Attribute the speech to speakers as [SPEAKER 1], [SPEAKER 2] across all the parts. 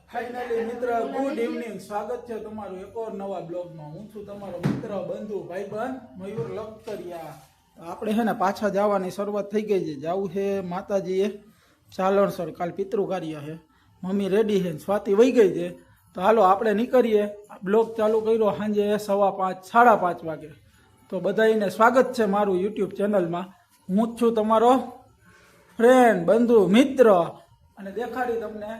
[SPEAKER 1] Finally મિત્ર good evening, સ્વાગત છે તમારું એક ઓર નવા બ્લોગમાં। હું છું તમારો મિત્ર બંધુ ભાઈબંધ મયુર લખતરિયા। આપણે છે ને પાછા જવાની શરૂઆત થઈ ગઈ છે। જવું છે માતાજીએ ચાલણસર, કાલ પિતૃ કાર્ય છે। મમ્મી રેડી છે, સ્વાતિ વહી ગઈ છે, તો હાલો આપણે નીકળીએ। બ્લોગ ચાલુ કર્યો સાંજે 5:15 5:30 વાગે। તો બધાને સ્વાગત છે મારું યુટ્યુબ ચેનલમાં। હું જ છું તમારો ફ્રેન્ડ બંધુ મિત્ર, અને દેખાડી તમને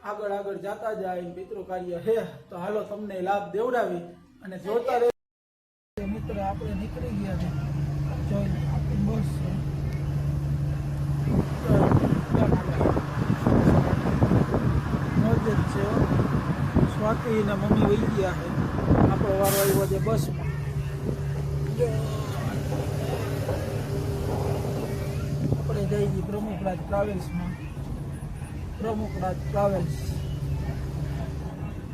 [SPEAKER 1] આગળ આગળ જતા જાય પિતૃ કાર્ય છે। તો હાલો તમને લાભ દેવડાવી અને જોતા રહે મિત્ર। આપણે નીકળી ગયા છે, જોઈ આપણી બસ મોજ જ છે। સ્વાતિ ને મમ્મી વહી ગયા છે, આપણો વારો આવ્યો છે બસમાં। આપણે જઈ છીએ પ્રમુખરાજ ટ્રાવેલ્સમાં, પ્રમુખરાજ ટ્રાવેલ્સ।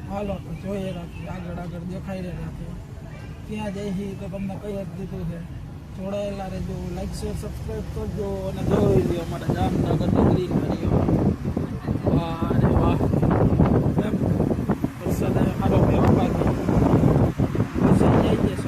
[SPEAKER 1] હાલો તો જોઈએ રાખીએ, આગળ આગળ દેખાઈ રાખીએ ક્યાં જઈએ છીએ તો તમને કહી જ દીધું છે। જોડાયેલા રહેજો, લાઈક શેર સબસ્ક્રાઈબ કરજો અને જોઈ લો અમારા જામનગરની ગ્રીન હરિયો। વાહ અરે વાહ, એમ વરસાદ સારો મેળો પાકી પછી જઈએ સબ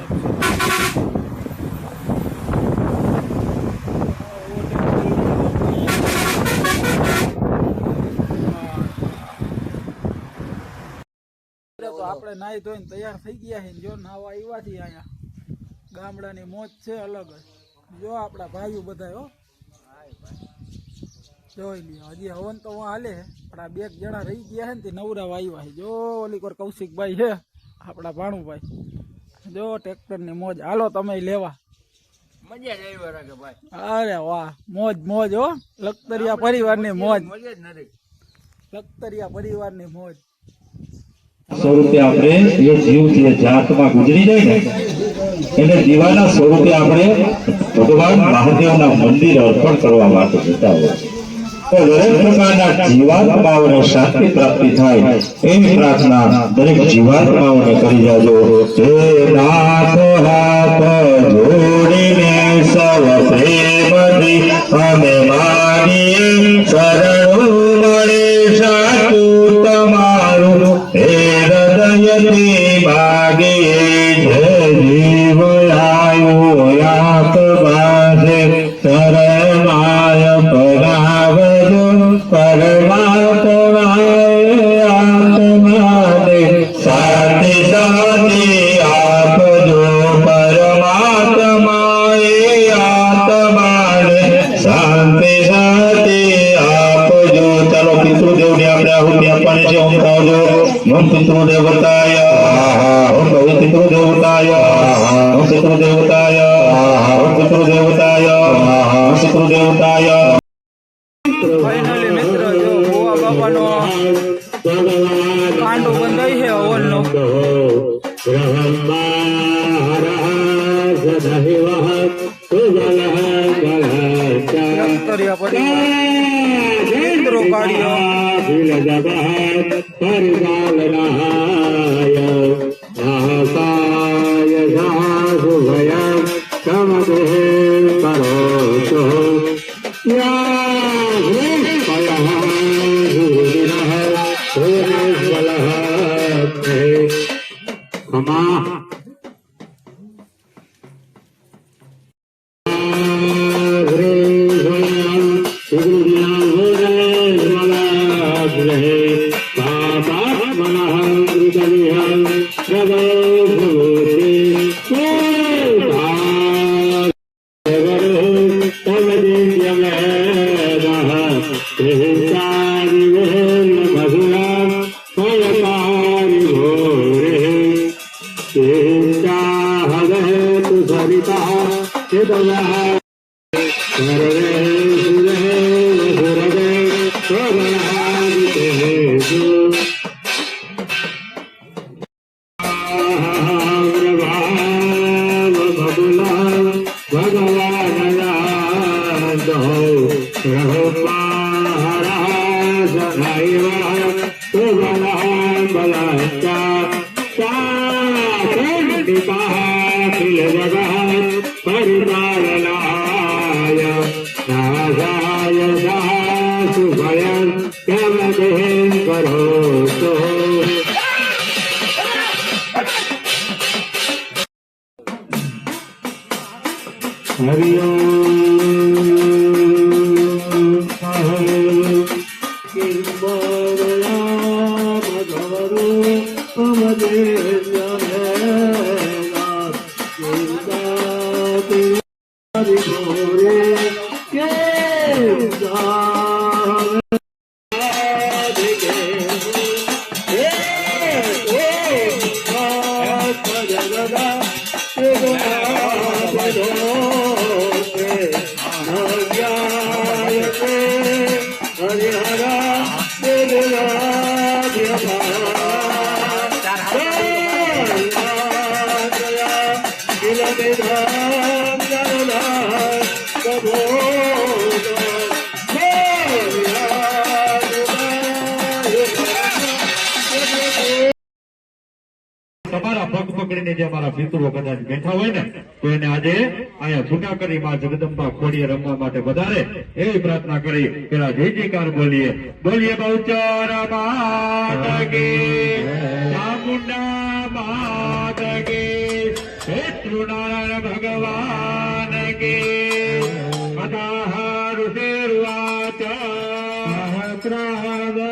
[SPEAKER 1] આપણે નાહી ધોઈને તૈયાર થઈ ગયા છે। જો નાવા આવ્યા છીએ, અહીંયા ગામડાની મોજ છે અલગ જ। જો આપણા ભાઈઓ બધા હો જોઈ લ્યો, હજી હવન તો હાલે, પણ આ બે જણા રહી ગયા છે ને તે નવરાવા આવ્યા છે। જો ઓલી કોર કૌશિકભાઈ છે આપણા ભાણુભાઈ, જો ટ્રેક્ટરની મોજ। હાલો તમે લેવા,
[SPEAKER 2] મજા જ આવી રાખે ભાઈ।
[SPEAKER 1] અરે વાહ, મોજ મોજ હો, લખતરિયા પરિવારની મોજ, લખતરિયા પરિવારની મોજ।
[SPEAKER 3] સ્વરૂપે આપણે એ જીવથી જાતમાં ગુજરી જાય ને એને દીવાના સ્વરૂપે આપણે ભગવાન મહાદેવના મંદિર અર્પણ કરવા માટે જતા હોય તો દરેક પ્રકારના જીવાત્માઓને શાંતિ પ્રાપ્તિ થાય એવી પ્રાર્થના દરેક જીવાત્માઓને કરી જાજો। હે નાથ હાથ જોડીને સૌ પ્રેમથી અમે માગીએ, શરણું મળે સાચું તમારું હે હૃદયથી માગીએ। જય જીવ આવ્યો આત્માને શરણાય પરાવજો, પરમાત્માએ આત્માને શાંતિ શાંતિ આપજો, પરમાત્માએ આત્માને શાંતિ શાંતિ આપજો। ચાલો પિતૃદેવને આપણે આહુતિ આપવાની છે। ઓમકારજો ઓમ પિતૃદેવતાય, ઓમ ભવે પિતૃદેવતાય, ઓમ પિતૃદેવતાય, ઓમ પિતૃદેવતાય, ઓમ પિતૃદેવતાય।
[SPEAKER 1] ફાઇનલી મિત્ર જો ભોવા બાપાનો કાંડો બંધાય છે હવનનો। લખતરિયા પરિવાર મિત્રો કાર્ય
[SPEAKER 3] પરિપાલનાય નારાય શુભયં કેમ કરો તો તમારા પગ પકડીને જે અમારા પિતૃઓ કદાચ બેઠા હોય ને તો એને આજે અહીંયા છૂટા કરી માં જગદંબા ખોડીએ રમવા માટે વધારે એવી પ્રાર્થના કરી પેલા જય જયકાર બોલીએ બોલીએ બહુચર માત કી ચામુંડા માત કી પિતૃનારાયણ ભગવાન કી કથા ઋષિર્વાચ સહસ્રાદય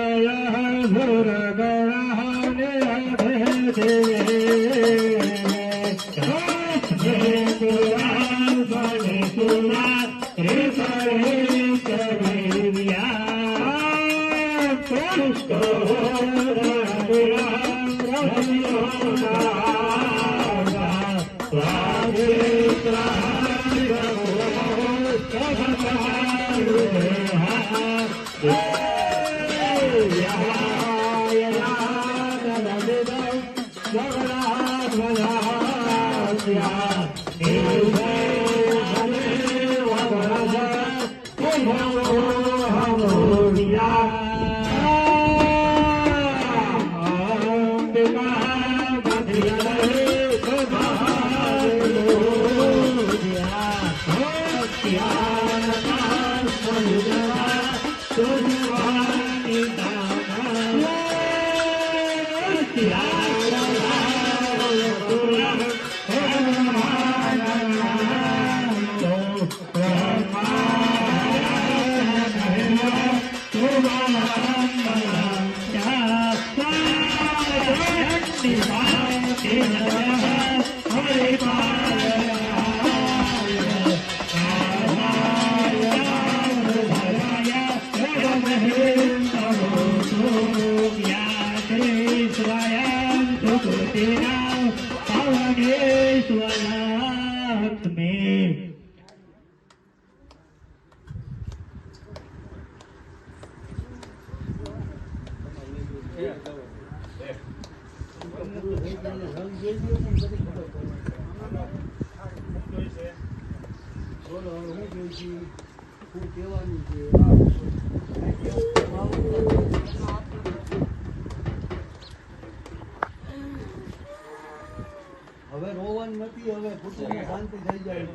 [SPEAKER 4] હવે રોવાનું નથી, હવે કુટુંબમાં શાંતિ થઈ જાય.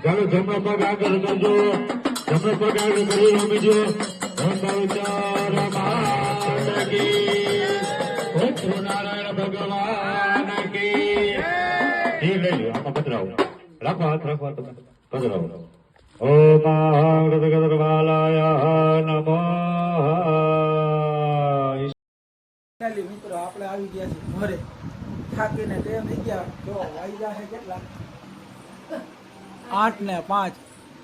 [SPEAKER 3] ચાલો જમણો પગ આગળ કરજો, જમણો પગ આગળ કરી રમીજો. નારાયણ ભગવાન કી લઈ લો. આમાં પધરાવો, રાખો હાથ, રાખો તમે પધરાવો. ઓમ ગદગદગવાલાય નમઃ.
[SPEAKER 1] મિત્રો આપણે આવી ગયા છીએ ઘરે, થાકીને તે થઈ ગયા. જો વાગ્યા છે કેટલા? 8:05.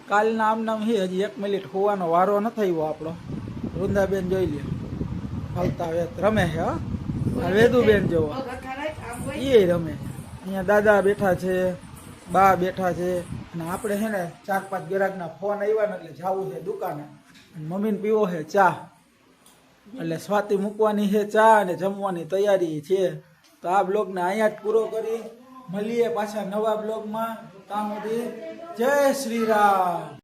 [SPEAKER 1] કાલના આમનામ હી હજી 1 મિનિટ હોવાનો વારો ન થયો આપણો. વૃંદાબેન જોઈ લ્યો, આવતા વેત રમે છે. હા, વેદુબેન જોવો એ રમે. અહીંયા દાદા બેઠા છે, બા બેઠા છે, અને આપણે છે ને 4-5 ગ્રાહકના ફોન આવ્યા ને એટલે જવું છે દુકાને. મમ્મીને પીવો છે ચા, એટલે સ્વાતિ મૂકવાની છે ચા અને જમવાની તૈયારી છે. તો આ બ્લોગને અહીંયા જ પૂરો કરી મળીએ પાછા નવા બ્લોગમાં. ત્યાં સુધી જય શ્રી રામ.